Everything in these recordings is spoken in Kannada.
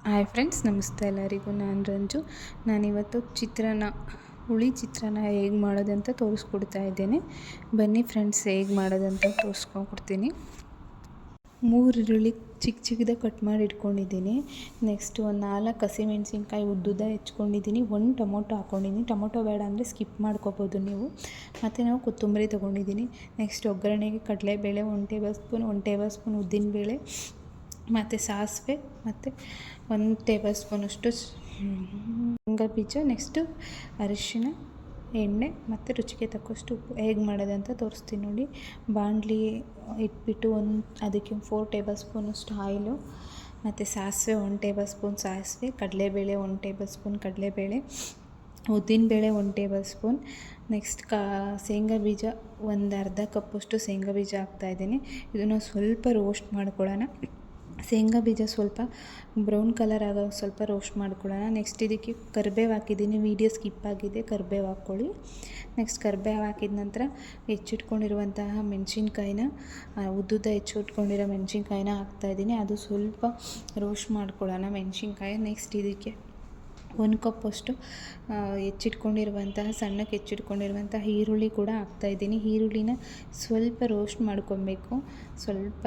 ಹಾಯ್ ಫ್ರೆಂಡ್ಸ್, ನಮಸ್ತೆ ಎಲ್ಲರಿಗೂ. ನಾನು ರಂಜು. ನಾನಿವತ್ತು ಹುಳಿ ಚಿತ್ರಾನ್ನ ಹೇಗೆ ಮಾಡೋದಂತ ತೋರಿಸ್ಕೊಡ್ತಾ ಇದ್ದೇನೆ. ಬನ್ನಿ ಫ್ರೆಂಡ್ಸ್, ಹೇಗೆ ಮಾಡೋದಂತ ತೋರಿಸ್ಕೊಡ್ತೀನಿ. 3 ಈರುಳ್ಳಿ ಚಿಕ್ಕದಾಗಿ ಕಟ್ ಮಾಡಿ ಇಟ್ಕೊಂಡಿದ್ದೀನಿ. ನೆಕ್ಸ್ಟ್ ಒಂದು 4 ಹಸಿಮೆಣಸಿನ್ಕಾಯಿ ಉದ್ದುದ್ದ ಹೆಚ್ಕೊಂಡಿದ್ದೀನಿ. 1 ಟೊಮೊಟೊ ಹಾಕ್ಕೊಂಡಿದ್ದೀನಿ. ಟೊಮೊಟೊ ಬೇಡ ಅಂದರೆ ಸ್ಕಿಪ್ ಮಾಡ್ಕೋಬೋದು ನೀವು. ಮತ್ತು ನಾವು ಕೊತ್ತಂಬರಿ ತೊಗೊಂಡಿದ್ದೀನಿ. ನೆಕ್ಸ್ಟ್ ಒಗ್ಗರಣೆಗೆ ಕಡಲೆಬೇಳೆ 1 ಟೇಬಲ್ ಸ್ಪೂನ್ ಉದ್ದಿನಬೇಳೆ ಮತ್ತು ಸಾಸಿವೆ ಮತ್ತು 1 ಟೇಬಲ್ ಸ್ಪೂನಷ್ಟು ಶೇಂಗಾ ಬೀಜ, ನೆಕ್ಸ್ಟು ಅರಿಶಿಣ, ಎಣ್ಣೆ ಮತ್ತು ರುಚಿಗೆ ತಕ್ಕಷ್ಟು ಉಪ್ಪು. ಹೇಗೆ ಮಾಡೋದಂತ ತೋರಿಸ್ತೀನಿ ನೋಡಿ. ಬಾಣಲಿ ಇಟ್ಬಿಟ್ಟು ಅದಕ್ಕೆ 4 ಟೇಬಲ್ ಸ್ಪೂನಷ್ಟು ಆಯಿಲು ಮತ್ತು ಸಾಸಿವೆ 1 ಟೇಬಲ್ ಸ್ಪೂನ್ ಸಾಸಿವೆ, ಕಡಲೆಬೇಳೆ 1 ಟೇಬಲ್ ಸ್ಪೂನ್ ಕಡಲೆಬೇಳೆ, ಉದ್ದಿನಬೇಳೆ 1 ಟೇಬಲ್ ಸ್ಪೂನ್, ನೆಕ್ಸ್ಟ್ ಶೇಂಗಾ ಬೀಜ ಒಂದು ಅರ್ಧ ಕಪ್ಪಷ್ಟು ಶೇಂಗಾ ಬೀಜ ಹಾಕ್ತಾಯಿದ್ದೀನಿ. ಇದನ್ನು ಸ್ವಲ್ಪ ರೋಸ್ಟ್ ಮಾಡ್ಕೊಳ್ಳೋಣ. ಶೇಂಗಾ ಬೀಜ ಸ್ವಲ್ಪ ಬ್ರೌನ್ ಕಲರ್ ಆಗೋ ಸ್ವಲ್ಪ ರೋಸ್ಟ್ ಮಾಡ್ಕೊಳ್ಳೋಣ. ನೆಕ್ಸ್ಟ್ ಇದಕ್ಕೆ ಕರಿಬೇವು ಹಾಕಿದ್ದೀನಿ. ವೀಡಿಯೋ ಸ್ಕಿಪ್ ಆಗಿದೆ, ಕರಿಬೇವು ಹಾಕ್ಕೊಳ್ಳಿ. ನೆಕ್ಸ್ಟ್ ಕರಿಬೇವು ಹಾಕಿದ ನಂತರ ಹೆಚ್ಚಿಟ್ಕೊಂಡಿರುವಂತಹ ಮೆಣಸಿನ್ಕಾಯಿನ ಉದ್ದುದ್ದ ಹೆಚ್ಚಿಟ್ಕೊಂಡಿರೋ ಮೆಣಸಿನ್ಕಾಯಿನ ಹಾಕ್ತಾಯಿದ್ದೀನಿ. ಅದು ಸ್ವಲ್ಪ ರೋಸ್ಟ್ ಮಾಡ್ಕೊಳ್ಳೋಣ ಮೆಣಸಿನ್ಕಾಯಿ. ನೆಕ್ಸ್ಟ್ ಇದಕ್ಕೆ 1 ಕಪ್ಪಷ್ಟು ಸಣ್ಣಕ್ಕೆ ಹೆಚ್ಚಿಟ್ಕೊಂಡಿರುವಂತಹ ಈರುಳ್ಳಿ ಕೂಡ ಹಾಕ್ತಾಯಿದ್ದೀನಿ. ಈರುಳ್ಳಿನ ಸ್ವಲ್ಪ ರೋಸ್ಟ್ ಮಾಡ್ಕೊಬೇಕು. ಸ್ವಲ್ಪ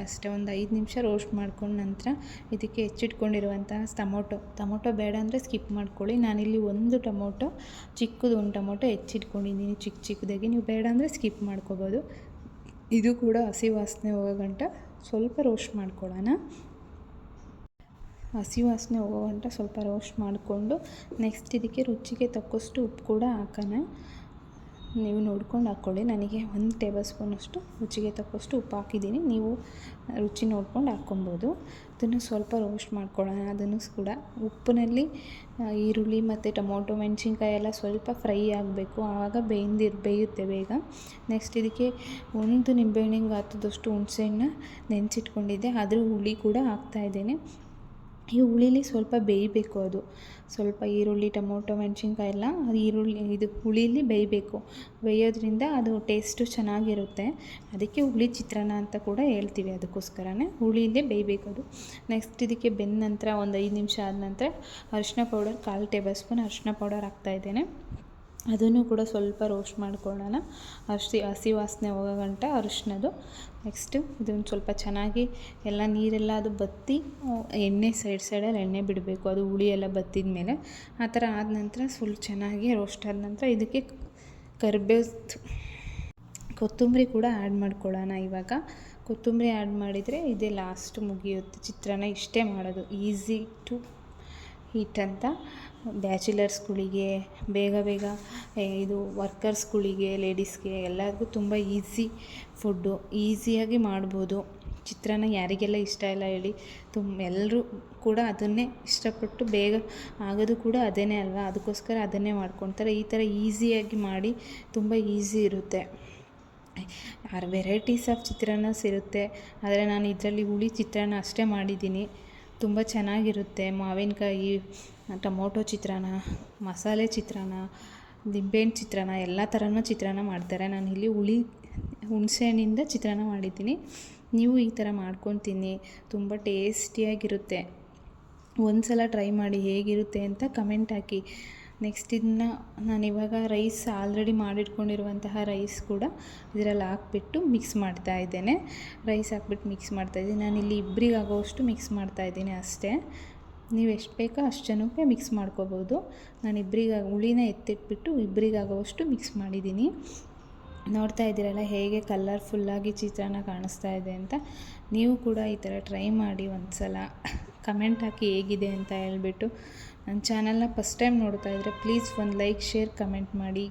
ಅಷ್ಟೇ, ಒಂದು 5 ನಿಮಿಷ ರೋಸ್ಟ್ ಮಾಡ್ಕೊಂಡು ನಂತರ ಇದಕ್ಕೆ ಹೆಚ್ಚಿಟ್ಕೊಂಡಿರುವಂತಹ ಟೊಮೊಟೊ ಬೇಡ ಅಂದರೆ ಸ್ಕಿಪ್ ಮಾಡ್ಕೊಳ್ಳಿ. ನಾನಿಲ್ಲಿ 1 ಟೊಮೊಟೊ ಹೆಚ್ಚಿಟ್ಕೊಂಡಿದ್ದೀನಿ ಚಿಕ್ಕದಾಗಿ. ನೀವು ಬೇಡ ಅಂದರೆ ಸ್ಕಿಪ್ ಮಾಡ್ಕೋಬೋದು. ಇದು ಕೂಡ ಹಸಿ ವಾಸನೆ ಹೋಗೋ ಗಂಟ ಸ್ವಲ್ಪ ರೋಸ್ಟ್ ಮಾಡ್ಕೊಳ್ಳೋಣ. ಸ್ವಲ್ಪ ರೋಸ್ಟ್ ಮಾಡಿಕೊಂಡು ನೆಕ್ಸ್ಟ್ ಇದಕ್ಕೆ ರುಚಿಗೆ ತಕ್ಕಷ್ಟು ಉಪ್ಪು ಕೂಡ ಹಾಕೋಣ. ನೀವು ನೋಡ್ಕೊಂಡು ಹಾಕ್ಕೊಳ್ಳಿ. ನನಗೆ 1 ಟೇಬಲ್ ಸ್ಪೂನಷ್ಟು ರುಚಿಗೆ ತಕ್ಕಷ್ಟು ಉಪ್ಪು ಹಾಕಿದ್ದೀನಿ. ನೀವು ರುಚಿ ನೋಡ್ಕೊಂಡು ಹಾಕ್ಕೊಬೋದು. ಅದನ್ನು ಸ್ವಲ್ಪ ರೋಸ್ಟ್ ಮಾಡ್ಕೊಳ್ಳೋಣ. ಅದನ್ನು ಕೂಡ ಉಪ್ಪಿನಲ್ಲಿ ಈರುಳ್ಳಿ ಮತ್ತು ಟೊಮೊಟೊ ಮೆಣಸಿನ್ಕಾಯಿ ಎಲ್ಲ ಸ್ವಲ್ಪ ಫ್ರೈ ಆಗಬೇಕು. ಆವಾಗ ಬೇಯುತ್ತೆ ಬೇಗ. ನೆಕ್ಸ್ಟ್ ಇದಕ್ಕೆ 1 ನಿಂಬೆಹಣ್ಣಿಗೆ ಗಾತ್ರದಷ್ಟು ಹುಣಸೆಹಣ್ಣು ನೆನೆಸಿಟ್ಕೊಂಡಿದ್ದೆ, ಅದ್ರ ಹುಳಿ ಕೂಡ ಹಾಕ್ತಾಯಿದ್ದೇನೆ. ಈ ಹುಳಿಲಿ ಸ್ವಲ್ಪ ಬೇಯಬೇಕು. ಅದು ಸ್ವಲ್ಪ ಈರುಳ್ಳಿ ಟೊಮೊಟೊ ಮೆಣಸಿನ್ಕಾಯಿ ಎಲ್ಲ ಹುಳಿಲಿ ಬೇಯೋದ್ರಿಂದ ಅದು ಟೇಸ್ಟು ಚೆನ್ನಾಗಿರುತ್ತೆ. ಅದಕ್ಕೆ ಹುಳಿ ಚಿತ್ರಾನ್ನ ಅಂತ ಕೂಡ ಹೇಳ್ತೀವಿ. ಅದಕ್ಕೋಸ್ಕರನೇ ಹುಳಿಲೇ ಬೇಯಬೇಕು ಅದು. ನೆಕ್ಸ್ಟ್ ಇದಕ್ಕೆ ಬೆಂದ ನಂತರ ಒಂದು 5 ನಿಮಿಷ ಆದ ನಂತರ ಅರಿಶಿನ ಪೌಡರ್ 1/4 ಟೇಬಲ್ ಸ್ಪೂನ್ ಅರಿಶಿನ ಪೌಡರ್ ಹಾಕ್ತಾಯಿದ್ದೇನೆ. ಅದನ್ನು ಕೂಡ ಸ್ವಲ್ಪ ರೋಸ್ಟ್ ಮಾಡ್ಕೊಳ್ಳೋಣ. ಹಸಿ ವಾಸನೆ ಹೋಗೋ ಗಂಟ ಅರಿಶಿನದು. ನೆಕ್ಸ್ಟು ಇದನ್ನು ಸ್ವಲ್ಪ ಚೆನ್ನಾಗಿ ಎಲ್ಲ ನೀರೆಲ್ಲ ಅದು ಬತ್ತಿ ಎಣ್ಣೆ ಸೈಡಲ್ಲಿ ಎಣ್ಣೆ ಬಿಡಬೇಕು. ಅದು ಹುಳಿ ಎಲ್ಲ ಬತ್ತಿದ ಮೇಲೆ ಆ ಥರ ಆದ ನಂತರ ಸ್ವಲ್ಪ ಚೆನ್ನಾಗಿ ರೋಸ್ಟ್ ಆದ ನಂತರ ಇದಕ್ಕೆ ಕೊತ್ತಂಬರಿ ಕೂಡ ಆ್ಯಡ್ ಮಾಡ್ಕೊಳ್ಳೋಣ. ಇವಾಗ ಕೊತ್ತಂಬರಿ ಆ್ಯಡ್ ಮಾಡಿದರೆ ಇದೇ ಲಾಸ್ಟ್ ಮುಗಿಯುತ್ತೆ ಚಿತ್ರಾನ್ನ. ಇಷ್ಟೇ ಮಾಡೋದು, ಈಸಿ ಟು ಹೀಟ್ ಅಂತ. ಬ್ಯಾಚುಲರ್ಸ್ಗಳಿಗೆ ಬೇಗ ಇದು ವರ್ಕರ್ಸ್ಗಳಿಗೆ ಲೇಡೀಸ್ಗೆ ಎಲ್ಲರಿಗೂ ತುಂಬ ಈಸಿ ಫುಡ್ಡು, ಈಸಿಯಾಗಿ ಮಾಡ್ಬೋದು. ಚಿತ್ರಾನ್ನ ಯಾರಿಗೆಲ್ಲ ಇಷ್ಟ ಇಲ್ಲ ಹೇಳಿ? ಎಲ್ಲರೂ ಕೂಡ ಅದನ್ನೇ ಇಷ್ಟಪಟ್ಟು ಬೇಗ ಆಗೋದು ಕೂಡ ಅದೇ ಅಲ್ವಾ? ಅದಕ್ಕೋಸ್ಕರ ಅದನ್ನೇ ಮಾಡ್ಕೊತಾರೆ. ಈ ಥರ ಈಸಿಯಾಗಿ ಮಾಡಿ, ತುಂಬ ಈಸಿ ಇರುತ್ತೆ. ವೆರೈಟೀಸ್ ಆಫ್ ಚಿತ್ರಾನ್ನಸ್ ಇರುತ್ತೆ. ಆದರೆ ನಾನು ಇದರಲ್ಲಿ ಹುಳಿ ಚಿತ್ರಾನ್ನ ಅಷ್ಟೇ ಮಾಡಿದ್ದೀನಿ. ತುಂಬ ಚೆನ್ನಾಗಿರುತ್ತೆ. ಮಾವಿನಕಾಯಿ ಟೊಮೊಟೊ ಚಿತ್ರಾನ್ನ, ಮಸಾಲೆ ಚಿತ್ರಾನ್ನ, ನಿಂಬೆಹಣ್ಣು ಚಿತ್ರಾನ್ನ ಎಲ್ಲ ಥರನೂ ಚಿತ್ರಾನ್ನ ಮಾಡ್ತಾರೆ. ನಾನಿಲ್ಲಿ ಹುಣಸೆಹಣ್ಣಿಂದ ಚಿತ್ರಾನ್ನ ಮಾಡಿದ್ದೀನಿ. ನೀವು ಈ ಥರ ಮಾಡ್ಕೊಂಡು ತಿನ್ನಿ, ತುಂಬ ಟೇಸ್ಟಿಯಾಗಿರುತ್ತೆ. ಒಂದು ಸಲ ಟ್ರೈ ಮಾಡಿ, ಹೇಗಿರುತ್ತೆ ಅಂತ ಕಮೆಂಟ್ ಹಾಕಿ. ನೆಕ್ಸ್ಟ್ ನಾನಿವಾಗ ರೈಸ್ ಆಲ್ರೆಡಿ ಮಾಡಿಟ್ಕೊಂಡಿರುವಂತಹ ರೈಸ್ ಕೂಡ ಇದರಲ್ಲಿ ಹಾಕ್ಬಿಟ್ಟು ಮಿಕ್ಸ್ ಮಾಡ್ತಾಯಿದ್ದೇನೆ. ನಾನಿಲ್ಲಿ ಇಬ್ಬರಿಗೆ ಆಗೋವಷ್ಟು ಮಿಕ್ಸ್ ಮಾಡ್ತಾಯಿದ್ದೀನಿ ಅಷ್ಟೇ. ನೀವು ಎಷ್ಟು ಬೇಕೋ ಅಷ್ಟು ಜನಕ್ಕೆ ಮಿಕ್ಸ್ ಮಾಡ್ಕೋಬೋದು. ನಾನು ಹುಳಿನ ಎತ್ತಿಟ್ಬಿಟ್ಟು ಇಬ್ಬರಿಗಾಗೋವಷ್ಟು ಮಿಕ್ಸ್ ಮಾಡಿದ್ದೀನಿ. ನೋಡ್ತಾ ಇದ್ದೀರಲ್ಲ ಹೇಗೆ ಕಲರ್ಫುಲ್ಲಾಗಿ ಚಿತ್ರಾನ್ನ ಕಾಣಿಸ್ತಾ ಇದೆ ಅಂತ. ನೀವು ಕೂಡ ಈ ಥರ ಟ್ರೈ ಮಾಡಿ ಒಂದು ಸಲ. ಕಮೆಂಟ್ ಹಾಕಿ ಹೇಗಿದೆ ಅಂತ ಹೇಳ್ಬಿಟ್ಟು. ನನ್ನ ಚಾನಲ್ನ ಫಸ್ಟ್ ಟೈಮ್ ನೋಡ್ತಾ ಇದ್ದರೆ ಪ್ಲೀಸ್ ಒಂದು ಲೈಕ್, ಶೇರ್, ಕಮೆಂಟ್ ಮಾಡಿ.